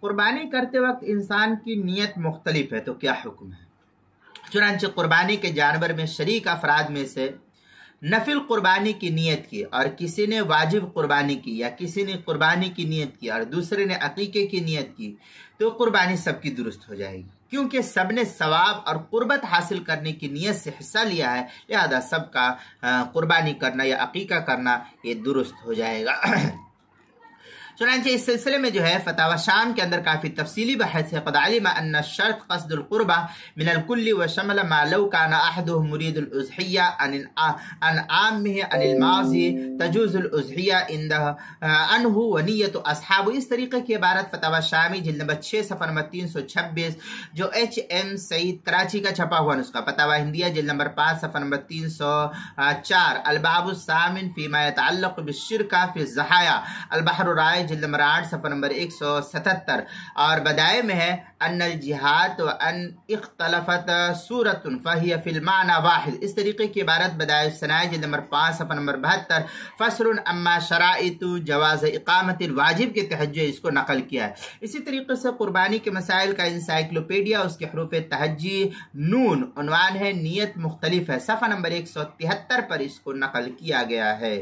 قربانی کرتے وقت انسان کی نیت مختلف ہے تو کیا حکم ہے؟ چنانچہ قربانی کے جانور میں شریک افراد میں سے نفل قربانی کی نیت کی اور کسی نے واجب قربانی کی یا کسی نے قربانی کی نیت کی اور دوسرے نے عقیقے کی نیت کی تو قربانی سب کی درست ہو جائے گی، کیونکہ سب نے ثواب اور قربت حاصل کرنے کی نیت سے حصہ لیا ہے، لہذا سب کا قربانی کرنا یا عقیقہ کرنا یہ درست ہو جائے گا۔ چنانچہ اس سلسلے میں جو ہے فتاوی شام کے اندر کافی تفصیلی بحث ہے۔ قد علم ان الشرط قصد القربہ من الكل وشمل ما لو كان احدهم مريد الاضحیہ عن عامه عن الماضی تجوز الاضحیہ عنہ ونیت اصحاب۔ اس طریقے کی عبارت فتاوی شامی جلد نمبر 6 صفحہ نمبر 326 جو HM سعید کراچی کا چھپا ہوا نسخہ، فتاوی ہندیہ جلد نمبر 5 صفحہ نمبر 304، الباب الثامن فيما يتعلق بالشرکہ فی الضحایا، البحر الرائج جلد نمبر 8 صفحہ نمبر 177، اور بدائے میں ہے ان الجہات وان اختلفت صورت فہی فی المعنی واحد۔ اس طریقے کی عبارت بدائے الصنائع جلد نمبر 5 صفحہ نمبر 72، فصل اما شرائط جواز اقامت الواجب کے تحت جو اس کو نقل کیا ہے۔ اسی طریقے سے قربانی کے مسائل کا انسائکلوپیڈیا اس کے حروف تہجی نون، عنوان ہے نیت مختلف ہے، صفحہ نمبر 173 پر اس کو نقل کیا گیا ہے۔